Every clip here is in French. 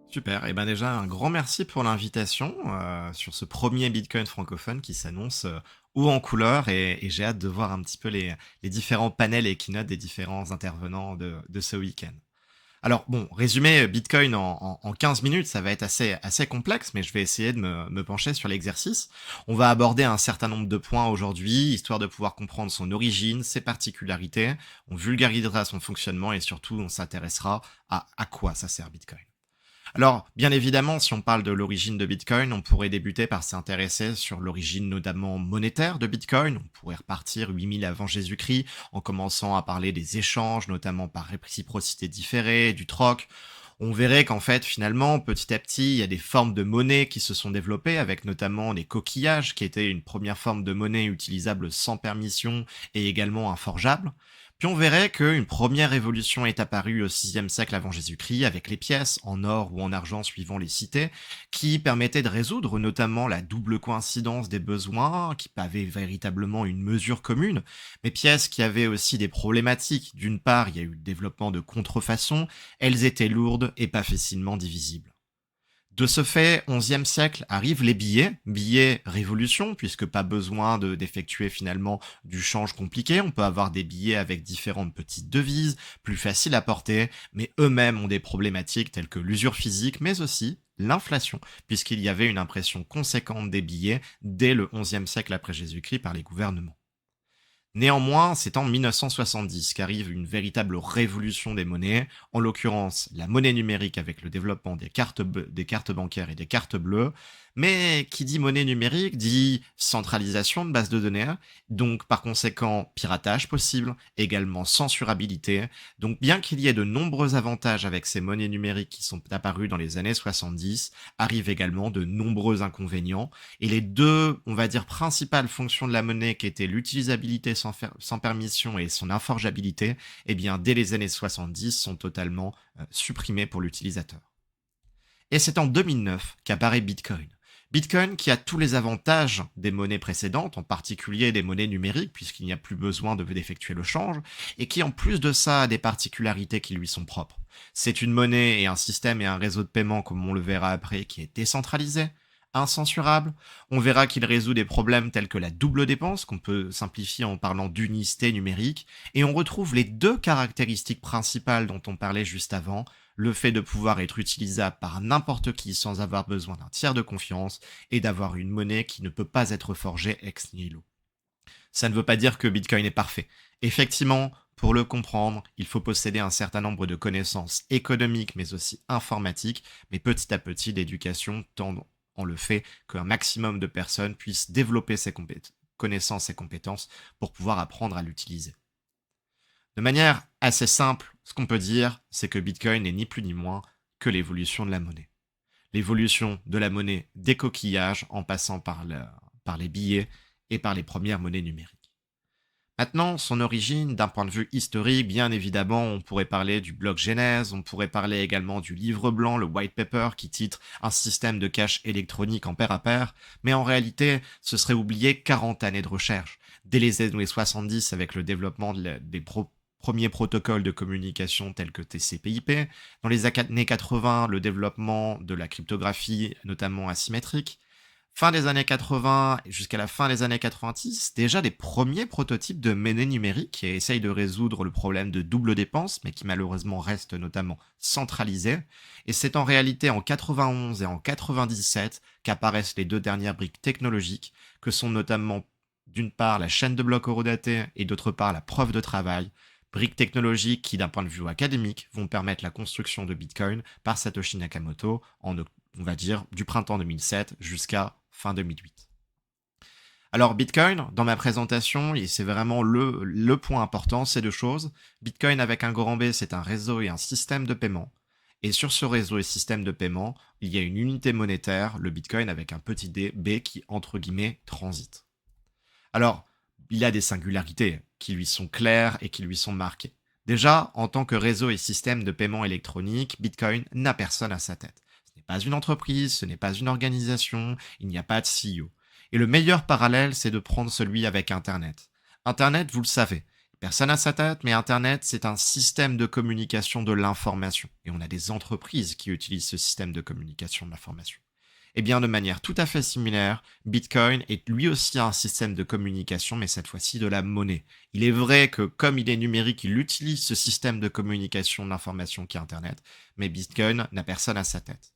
Super. Et ben déjà, un grand merci pour l'invitation sur ce premier Bitcoin francophone qui s'annonce haut en couleur et j'ai hâte de voir un petit peu les différents panels et keynotes des différents intervenants de ce week-end. Alors bon, résumer Bitcoin en 15 minutes, ça va être assez complexe, mais je vais essayer de me pencher sur l'exercice. On va aborder un certain nombre de points aujourd'hui, histoire de pouvoir comprendre son origine, ses particularités, on vulgarisera son fonctionnement et surtout on s'intéressera à quoi ça sert Bitcoin. Alors, bien évidemment, si on parle de l'origine de Bitcoin, on pourrait débuter par s'intéresser sur l'origine notamment monétaire de Bitcoin. On pourrait repartir 8000 avant Jésus-Christ en commençant à parler des échanges, notamment par réciprocité différée, du troc. On verrait qu'en fait, finalement, petit à petit, il y a des formes de monnaie qui se sont développées, avec notamment les coquillages, qui étaient une première forme de monnaie utilisable sans permission et également inforgeable. Puis on verrait qu'une première révolution est apparue au 6e siècle avant Jésus-Christ avec les pièces, en or ou en argent suivant les cités, qui permettaient de résoudre notamment la double coïncidence des besoins, qui avaient véritablement une mesure commune, mais pièces qui avaient aussi des problématiques. D'une part, il y a eu le développement de contrefaçons, elles étaient lourdes et pas facilement divisibles. De ce fait, 11e siècle arrivent les billets, billets révolution, puisque pas besoin d'effectuer finalement du change compliqué. On peut avoir des billets avec différentes petites devises, plus faciles à porter, mais eux-mêmes ont des problématiques telles que l'usure physique, mais aussi l'inflation, puisqu'il y avait une impression conséquente des billets dès le 11e siècle après Jésus-Christ par les gouvernements. Néanmoins, c'est en 1970 qu'arrive une véritable révolution des monnaies, en l'occurrence la monnaie numérique avec le développement des cartes bancaires et des cartes bleues. Mais qui dit monnaie numérique dit centralisation de bases de données, donc par conséquent piratage possible, également censurabilité. Donc bien qu'il y ait de nombreux avantages avec ces monnaies numériques qui sont apparues dans les années 70, arrivent également de nombreux inconvénients et les deux, on va dire, principales fonctions de la monnaie qui étaient l'utilisabilité sans permission et son inforgeabilité, eh bien, dès les années 70, sont totalement supprimées pour l'utilisateur. Et c'est en 2009 qu'apparaît Bitcoin. Bitcoin qui a tous les avantages des monnaies précédentes, en particulier des monnaies numériques, puisqu'il n'y a plus besoin d'effectuer le change, et qui en plus de ça a des particularités qui lui sont propres. C'est une monnaie et un système et un réseau de paiement, comme on le verra après, qui est décentralisé, incensurable. On verra qu'il résout des problèmes tels que la double dépense, qu'on peut simplifier en parlant d'unicité numérique, et on retrouve les deux caractéristiques principales dont on parlait juste avant, le fait de pouvoir être utilisable par n'importe qui sans avoir besoin d'un tiers de confiance, et d'avoir une monnaie qui ne peut pas être forgée ex nihilo. Ça ne veut pas dire que Bitcoin est parfait. Effectivement, pour le comprendre, il faut posséder un certain nombre de connaissances économiques, mais aussi informatiques, mais petit à petit, l'éducation tend en le fait qu'un maximum de personnes puissent développer ces connaissances et compétences pour pouvoir apprendre à l'utiliser. De manière assez simple, ce qu'on peut dire, c'est que Bitcoin n'est ni plus ni moins que l'évolution de la monnaie. L'évolution de la monnaie des coquillages en passant par les billets et par les premières monnaies numériques. Maintenant, son origine, d'un point de vue historique, bien évidemment, on pourrait parler du bloc Genèse, on pourrait parler également du livre blanc, le white paper, qui titre un système de cash électronique en pair à pair, mais en réalité, ce serait oublier 40 années de recherche. Dès les années 70, avec le développement premiers protocoles de communication tels que TCP/IP, dans les années 80, le développement de la cryptographie, notamment asymétrique, fin des années 80 jusqu'à la fin des années 90, déjà des premiers prototypes de monnaie numérique qui essayent de résoudre le problème de double dépense, mais qui malheureusement restent notamment centralisés. Et c'est en réalité en 91 et en 97 qu'apparaissent les deux dernières briques technologiques, que sont notamment d'une part la chaîne de blocs horodatée et d'autre part la preuve de travail, briques technologiques qui, d'un point de vue académique, vont permettre la construction de Bitcoin par Satoshi Nakamoto on va dire, du printemps 2007 jusqu'à fin 2008. Alors Bitcoin, dans ma présentation, et c'est vraiment le point important, c'est deux choses. Bitcoin avec un grand B, c'est un réseau et un système de paiement. Et sur ce réseau et système de paiement, il y a une unité monétaire, le Bitcoin avec un petit b qui, entre guillemets, transite. Alors, il a des singularités qui lui sont claires et qui lui sont marquées. Déjà, en tant que réseau et système de paiement électronique, Bitcoin n'a personne à sa tête. Ce n'est pas une entreprise, ce n'est pas une organisation, il n'y a pas de CEO. Et le meilleur parallèle, c'est de prendre celui avec Internet. Internet, vous le savez, Personne à sa tête, mais Internet, c'est un système de communication de l'information. Et on a des entreprises qui utilisent ce système de communication de l'information. Eh bien, de manière tout à fait similaire, Bitcoin est lui aussi un système de communication, mais cette fois-ci de la monnaie. Il est vrai que comme il est numérique, il utilise ce système de communication de l'information qui est Internet, mais Bitcoin n'a personne à sa tête.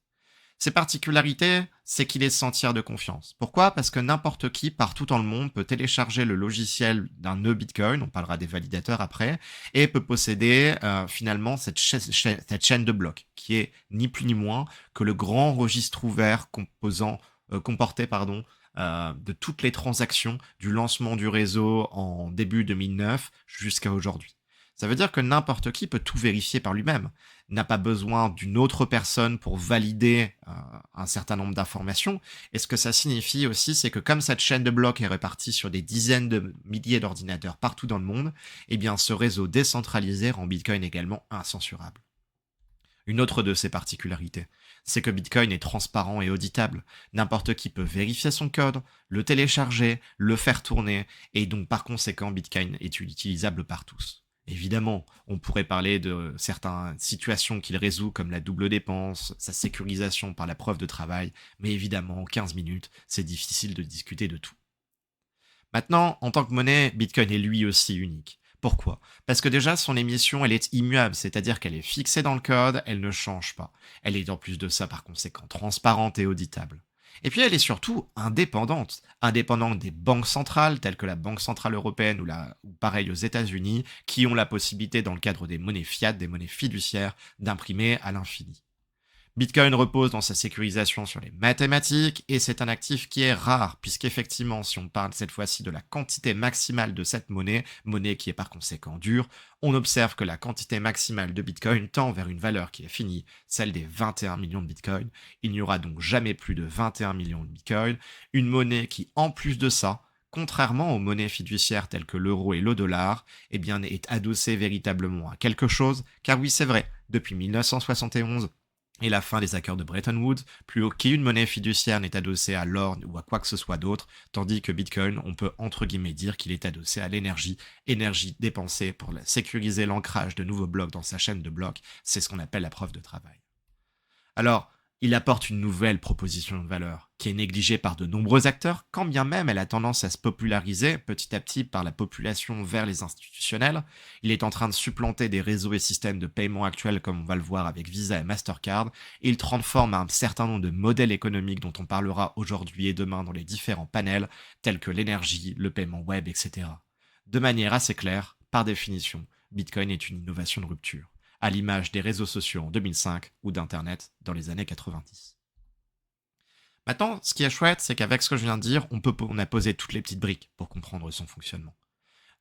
Ses particularités, c'est qu'il est sans tiers de confiance. Pourquoi? Parce que n'importe qui, partout dans le monde, peut télécharger le logiciel d'un nœud Bitcoin, on parlera des validateurs après, et peut posséder finalement cette chaîne de blocs, qui est ni plus ni moins que le grand registre ouvert comporté de toutes les transactions du lancement du réseau en début 2009 jusqu'à aujourd'hui. Ça veut dire que n'importe qui peut tout vérifier par lui-même, n'a pas besoin d'une autre personne pour valider un certain nombre d'informations. Et ce que ça signifie aussi, c'est que comme cette chaîne de blocs est répartie sur des dizaines de milliers d'ordinateurs partout dans le monde, eh bien ce réseau décentralisé rend Bitcoin également incensurable. Une autre de ses particularités, c'est que Bitcoin est transparent et auditable. N'importe qui peut vérifier son code, le télécharger, le faire tourner, et donc par conséquent Bitcoin est utilisable par tous. Évidemment, on pourrait parler de certaines situations qu'il résout comme la double dépense, sa sécurisation par la preuve de travail, mais évidemment, en 15 minutes, c'est difficile de discuter de tout. Maintenant, en tant que monnaie, Bitcoin est lui aussi unique. Pourquoi? Parce que déjà, son émission, elle est immuable, c'est-à-dire qu'elle est fixée dans le code, elle ne change pas. Elle est en plus de ça, par conséquent, transparente et auditable. Et puis elle est surtout indépendante, indépendante des banques centrales, telles que la Banque Centrale Européenne ou pareil aux États-Unis, qui ont la possibilité, dans le cadre des monnaies fiat, des monnaies fiduciaires, d'imprimer à l'infini. Bitcoin repose dans sa sécurisation sur les mathématiques et c'est un actif qui est rare puisqu'effectivement, si on parle cette fois-ci de la quantité maximale de cette monnaie, monnaie qui est par conséquent dure, on observe que la quantité maximale de Bitcoin tend vers une valeur qui est finie, celle des 21 millions de Bitcoin. Il n'y aura donc jamais plus de 21 millions de Bitcoin, une monnaie qui, en plus de ça, contrairement aux monnaies fiduciaires telles que l'euro et le dollar, eh bien, est adossée véritablement à quelque chose, car oui, c'est vrai, depuis 1971, et la fin des accords de Bretton Woods, plus aucune monnaie fiduciaire n'est adossée à l'or ou à quoi que ce soit d'autre, tandis que Bitcoin, on peut entre guillemets dire qu'il est adossé à l'énergie, énergie dépensée pour sécuriser l'ancrage de nouveaux blocs dans sa chaîne de blocs, c'est ce qu'on appelle la preuve de travail. Alors, il apporte une nouvelle proposition de valeur, qui est négligée par de nombreux acteurs, quand bien même elle a tendance à se populariser petit à petit par la population vers les institutionnels. Il est en train de supplanter des réseaux et systèmes de paiement actuels comme on va le voir avec Visa et Mastercard, et il transforme un certain nombre de modèles économiques dont on parlera aujourd'hui et demain dans les différents panels, tels que l'énergie, le paiement web, etc. De manière assez claire, par définition, Bitcoin est une innovation de rupture à l'image des réseaux sociaux en 2005 ou d'Internet dans les années 90. Maintenant, ce qui est chouette, c'est qu'avec ce que je viens de dire, on a posé toutes les petites briques pour comprendre son fonctionnement.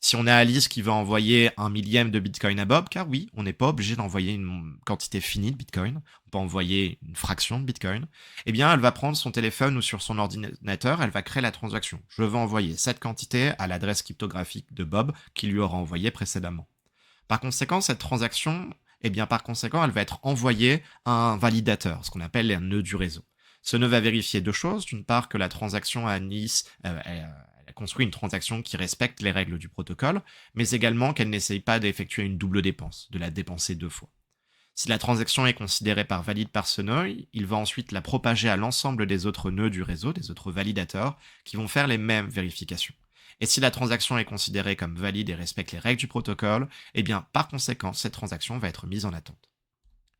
Si on a Alice qui veut envoyer un millième de Bitcoin à Bob, car oui, on n'est pas obligé d'envoyer une quantité finie de Bitcoin, on peut envoyer une fraction de Bitcoin, eh bien elle va prendre son téléphone ou sur son ordinateur, elle va créer la transaction. Je veux envoyer cette quantité à l'adresse cryptographique de Bob qui lui aura envoyé précédemment. Par conséquent, cette transaction, par conséquent, elle va être envoyée à un validateur, ce qu'on appelle un nœud du réseau. Ce nœud va vérifier deux choses. D'une part, que la transaction à Nice, elle a construit une transaction qui respecte les règles du protocole, mais également qu'elle n'essaye pas d'effectuer une double dépense, de la dépenser deux fois. Si la transaction est considérée par valide par ce nœud, il va ensuite la propager à l'ensemble des autres nœuds du réseau, des autres validateurs, qui vont faire les mêmes vérifications. Et si la transaction est considérée comme valide et respecte les règles du protocole, par conséquent, cette transaction va être mise en attente.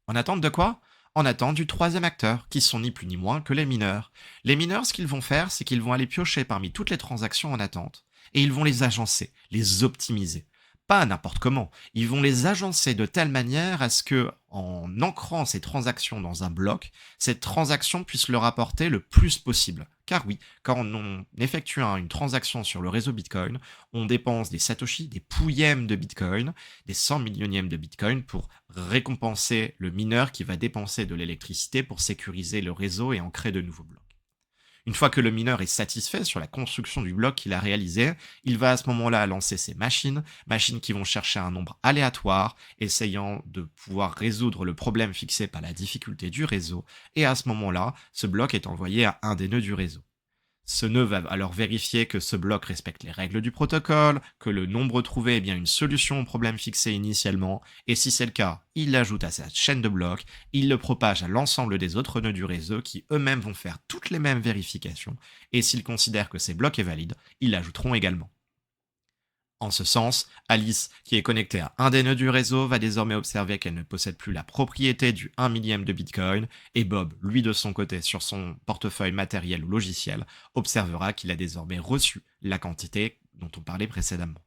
En attente de quoi? En attente du troisième acteur, qui sont ni plus ni moins que les mineurs. Les mineurs, ce qu'ils vont faire, c'est qu'ils vont aller piocher parmi toutes les transactions en attente, et ils vont les agencer, les optimiser. Pas n'importe comment, ils vont les agencer de telle manière à ce que, en ancrant ces transactions dans un bloc, cette transaction puisse leur apporter le plus possible. Car oui, quand on effectue une transaction sur le réseau Bitcoin, on dépense des satoshis, des pouillèmes de Bitcoin, des 100 millionièmes de Bitcoin pour récompenser le mineur qui va dépenser de l'électricité pour sécuriser le réseau et en créer de nouveaux blocs. Une fois que le mineur est satisfait sur la construction du bloc qu'il a réalisé, il va à ce moment-là lancer ses machines qui vont chercher un nombre aléatoire, essayant de pouvoir résoudre le problème fixé par la difficulté du réseau, et à ce moment-là, ce bloc est envoyé à un des nœuds du réseau. Ce nœud va alors vérifier que ce bloc respecte les règles du protocole, que le nombre trouvé est bien une solution au problème fixé initialement, et si c'est le cas, il l'ajoute à sa chaîne de blocs, il le propage à l'ensemble des autres nœuds du réseau qui eux-mêmes vont faire toutes les mêmes vérifications, et s'ils considèrent que ces blocs est valide, ils l'ajouteront également. En ce sens, Alice, qui est connectée à un des nœuds du réseau, va désormais observer qu'elle ne possède plus la propriété du 1 millième de Bitcoin, et Bob, lui de son côté, sur son portefeuille matériel ou logiciel, observera qu'il a désormais reçu la quantité dont on parlait précédemment.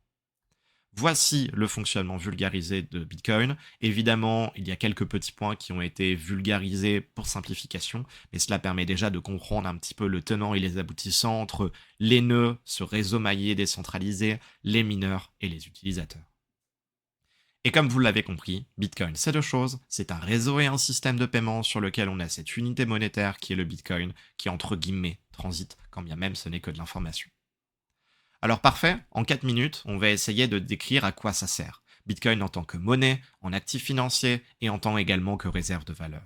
Voici le fonctionnement vulgarisé de Bitcoin. Évidemment, il y a quelques petits points qui ont été vulgarisés pour simplification, mais cela permet déjà de comprendre un petit peu le tenant et les aboutissants entre les nœuds, ce réseau maillé décentralisé, les mineurs et les utilisateurs. Et comme vous l'avez compris, Bitcoin c'est deux choses, c'est un réseau et un système de paiement sur lequel on a cette unité monétaire qui est le Bitcoin, qui entre guillemets transite, quand bien même ce n'est que de l'information. Alors parfait, en 4 minutes, on va essayer de décrire à quoi ça sert. Bitcoin en tant que monnaie, en actif financier et en tant également que réserve de valeur.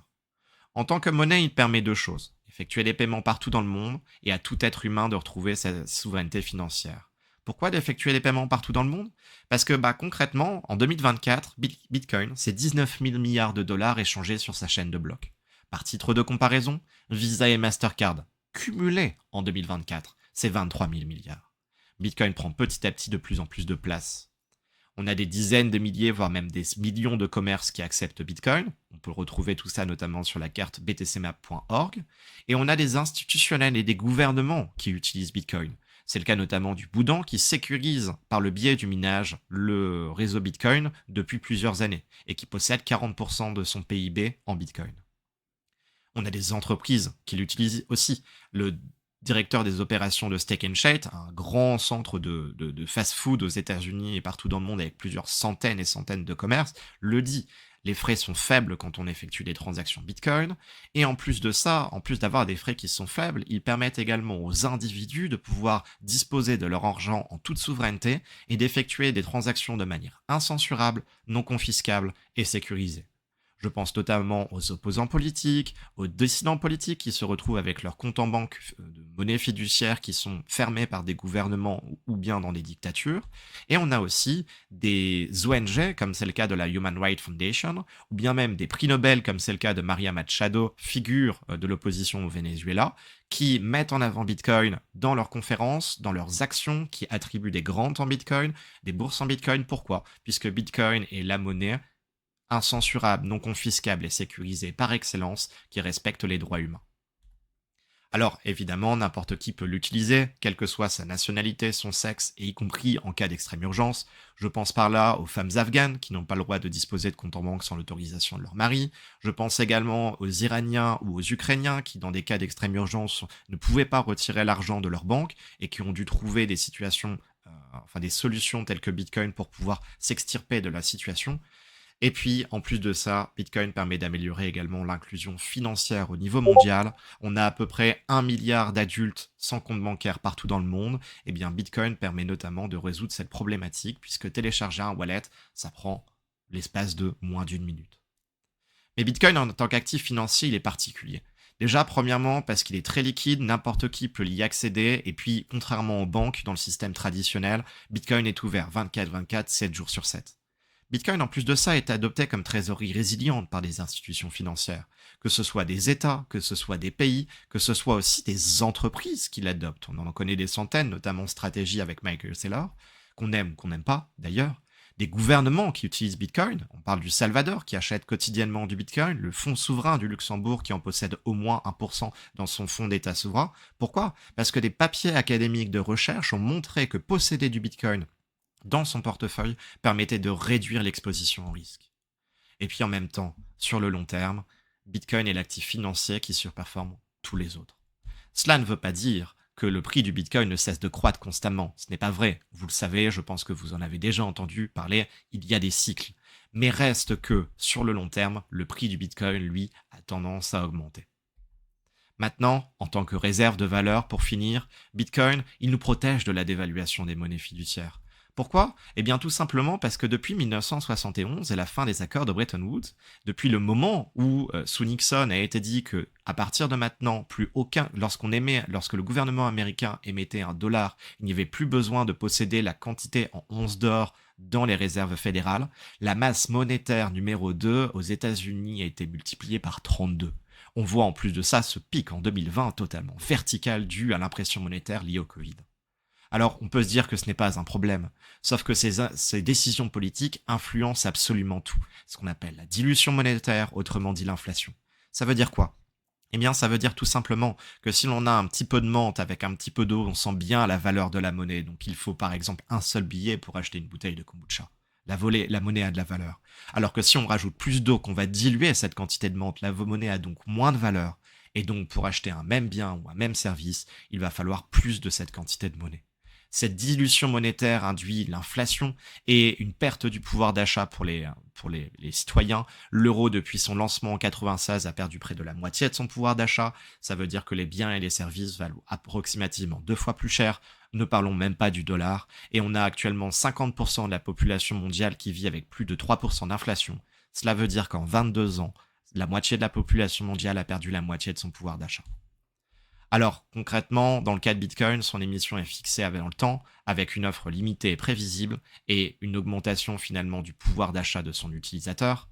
En tant que monnaie, il permet deux choses. Effectuer des paiements partout dans le monde et à tout être humain de retrouver sa souveraineté financière. Pourquoi d'effectuer des paiements partout dans le monde? Parce que concrètement, en 2024, Bitcoin, c'est 19 000 milliards de dollars échangés sur sa chaîne de blocs. Par titre de comparaison, Visa et Mastercard, cumulés en 2024, c'est 23 000 milliards. Bitcoin prend petit à petit de plus en plus de place. On a des dizaines de milliers, voire même des millions de commerces qui acceptent Bitcoin. On peut retrouver tout ça notamment sur la carte btcmap.org. Et on a des institutionnels et des gouvernements qui utilisent Bitcoin. C'est le cas notamment du Bhoutan qui sécurise par le biais du minage le réseau Bitcoin depuis plusieurs années et qui possède 40% de son PIB en Bitcoin. On a des entreprises qui l'utilisent aussi. Le directeur des opérations de Steak and Shake, un grand centre de fast-food aux États-Unis et partout dans le monde avec plusieurs centaines et centaines de commerces, le dit. Les frais sont faibles quand on effectue des transactions Bitcoin. Et en plus de ça, en plus d'avoir des frais qui sont faibles, ils permettent également aux individus de pouvoir disposer de leur argent en toute souveraineté et d'effectuer des transactions de manière incensurable, non confiscable et sécurisée. Je pense notamment aux opposants politiques, aux dissidents politiques qui se retrouvent avec leurs comptes en banque de monnaie fiduciaire qui sont fermés par des gouvernements ou bien dans des dictatures. Et on a aussi des ONG, comme c'est le cas de la Human Rights Foundation, ou bien même des prix Nobel, comme c'est le cas de Maria Machado, figure de l'opposition au Venezuela, qui mettent en avant Bitcoin dans leurs conférences, dans leurs actions, qui attribuent des grants en Bitcoin, des bourses en Bitcoin. Pourquoi? Puisque Bitcoin est la monnaie incensurable, non confiscable et sécurisée par excellence qui respecte les droits humains. Alors évidemment, n'importe qui peut l'utiliser, quelle que soit sa nationalité, son sexe, et y compris en cas d'extrême urgence. Je pense par là aux femmes afghanes qui n'ont pas le droit de disposer de compte en banque sans l'autorisation de leur mari. Je pense également aux Iraniens ou aux Ukrainiens qui, dans des cas d'extrême urgence, ne pouvaient pas retirer l'argent de leur banque et qui ont dû trouver des situations, des solutions telles que Bitcoin pour pouvoir s'extirper de la situation. Et puis, en plus de ça, Bitcoin permet d'améliorer également l'inclusion financière au niveau mondial. On a à peu près 1 milliard d'adultes sans compte bancaire partout dans le monde. Et bien, Bitcoin permet notamment de résoudre cette problématique puisque télécharger un wallet, ça prend l'espace de moins d'une minute. Mais Bitcoin, en tant qu'actif financier, il est particulier. Déjà, premièrement, parce qu'il est très liquide, n'importe qui peut y accéder. Et puis, contrairement aux banques dans le système traditionnel, Bitcoin est ouvert 24/24, 7 jours sur 7. Bitcoin, en plus de ça, est adopté comme trésorerie résiliente par des institutions financières, que ce soit des États, que ce soit des pays, que ce soit aussi des entreprises qui l'adoptent. On en connaît des centaines, notamment Stratégie avec Michael Saylor, qu'on aime ou qu'on n'aime pas d'ailleurs. Des gouvernements qui utilisent Bitcoin, on parle du Salvador qui achète quotidiennement du Bitcoin, le fonds souverain du Luxembourg qui en possède au moins 1% dans son fonds d'État souverain. Pourquoi? Parce que des papiers académiques de recherche ont montré que posséder du Bitcoin dans son portefeuille permettait de réduire l'exposition au risque. Et puis en même temps, sur le long terme, Bitcoin est l'actif financier qui surperforme tous les autres. Cela ne veut pas dire que le prix du Bitcoin ne cesse de croître constamment. Ce n'est pas vrai. Vous le savez, je pense que vous en avez déjà entendu parler, il y a des cycles. Mais reste que, sur le long terme, le prix du Bitcoin, lui, a tendance à augmenter. Maintenant, en tant que réserve de valeur, pour finir, Bitcoin, il nous protège de la dévaluation des monnaies fiduciaires. Pourquoi? Eh bien tout simplement parce que depuis 1971 et la fin des accords de Bretton Woods, depuis le moment où sous Nixon a été dit que à partir de maintenant, plus aucun, lorsque le gouvernement américain émettait un dollar, il n'y avait plus besoin de posséder la quantité en onces d'or dans les réserves fédérales, la masse monétaire numéro 2 aux États-Unis a été multipliée par 32. On voit en plus de ça ce pic en 2020 totalement vertical dû à l'impression monétaire liée au Covid. Alors, on peut se dire que ce n'est pas un problème, sauf que ces décisions politiques influencent absolument tout, ce qu'on appelle la dilution monétaire, autrement dit l'inflation. Ça veut dire quoi? Eh bien, ça veut dire tout simplement que si l'on a un petit peu de menthe avec un petit peu d'eau, on sent bien la valeur de la monnaie. Donc, il faut par exemple un seul billet pour acheter une bouteille de kombucha. La monnaie a de la valeur. Alors que si on rajoute plus d'eau, qu'on va diluer cette quantité de menthe, la monnaie a donc moins de valeur. Et donc, pour acheter un même bien ou un même service, il va falloir plus de cette quantité de monnaie. Cette dilution monétaire induit l'inflation et une perte du pouvoir d'achat pour les citoyens. L'euro, depuis son lancement en 96, a perdu près de la moitié de son pouvoir d'achat. Ça veut dire que les biens et les services valent approximativement 2 fois plus cher. Ne parlons même pas du dollar. Et on a actuellement 50% de la population mondiale qui vit avec plus de 3% d'inflation. Cela veut dire qu'en 22 ans, la moitié de la population mondiale a perdu la moitié de son pouvoir d'achat. Alors, concrètement, dans le cas de Bitcoin, son émission est fixée dans le temps, avec une offre limitée et prévisible, et une augmentation finalement du pouvoir d'achat de son utilisateur.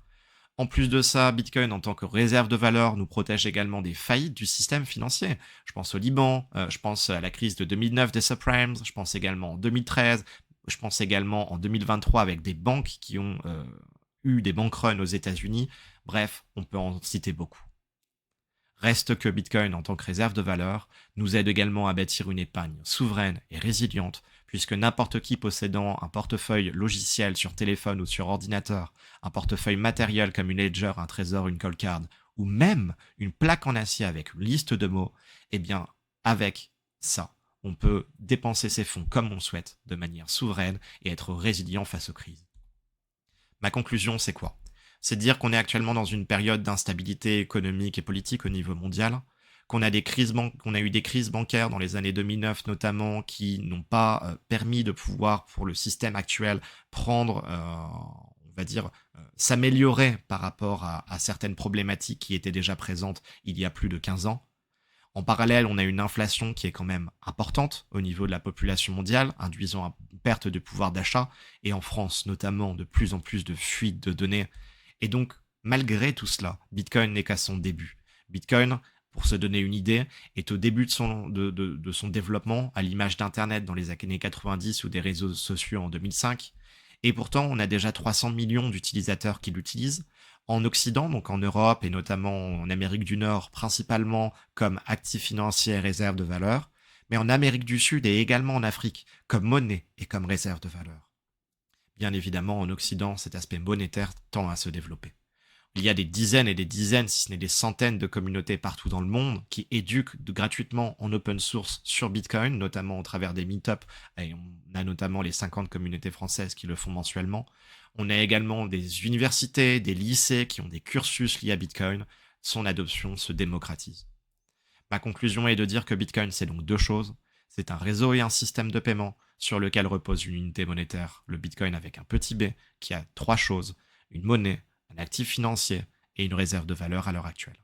En plus de ça, Bitcoin en tant que réserve de valeur nous protège également des faillites du système financier. Je pense au Liban, je pense à la crise de 2009 des subprimes, je pense également en 2013, je pense également en 2023 avec des banques qui ont eu des bank runs aux États-Unis. Bref, on peut en citer beaucoup. Reste que Bitcoin en tant que réserve de valeur nous aide également à bâtir une épargne souveraine et résiliente, puisque n'importe qui possédant un portefeuille logiciel sur téléphone ou sur ordinateur, un portefeuille matériel comme une ledger, un trésor, une cold card, ou même une plaque en acier avec une liste de mots, eh bien, avec ça, on peut dépenser ses fonds comme on souhaite, de manière souveraine et être résilient face aux crises. Ma conclusion, c'est quoi? C'est de dire qu'on est actuellement dans une période d'instabilité économique et politique au niveau mondial, qu'on a eu des crises bancaires dans les années 2009 notamment qui n'ont pas permis de pouvoir, pour le système actuel, prendre, on va dire, s'améliorer par rapport à certaines problématiques qui étaient déjà présentes il y a plus de 15 ans. En parallèle, on a une inflation qui est quand même importante au niveau de la population mondiale, induisant une perte de pouvoir d'achat, et en France notamment de plus en plus de fuites de données. Et donc, malgré tout cela, Bitcoin n'est qu'à son début. Bitcoin, pour se donner une idée, est au début de son développement, à l'image d'Internet dans les années 90 ou des réseaux sociaux en 2005. Et pourtant, on a déjà 300 millions d'utilisateurs qui l'utilisent. En Occident, donc en Europe et notamment en Amérique du Nord, principalement comme actif financier et réserve de valeur, mais en Amérique du Sud et également en Afrique, comme monnaie et comme réserve de valeur. Bien évidemment, en Occident, cet aspect monétaire tend à se développer. Il y a des dizaines et des dizaines, si ce n'est des centaines de communautés partout dans le monde qui éduquent gratuitement en open source sur Bitcoin, notamment au travers des meetups, et on a notamment les 50 communautés françaises qui le font mensuellement. On a également des universités, des lycées qui ont des cursus liés à Bitcoin. Son adoption se démocratise. Ma conclusion est de dire que Bitcoin, c'est donc deux choses. C'est un réseau et un système de paiement sur lequel repose une unité monétaire, le Bitcoin avec un petit b, qui a trois choses: une monnaie, un actif financier et une réserve de valeur à l'heure actuelle.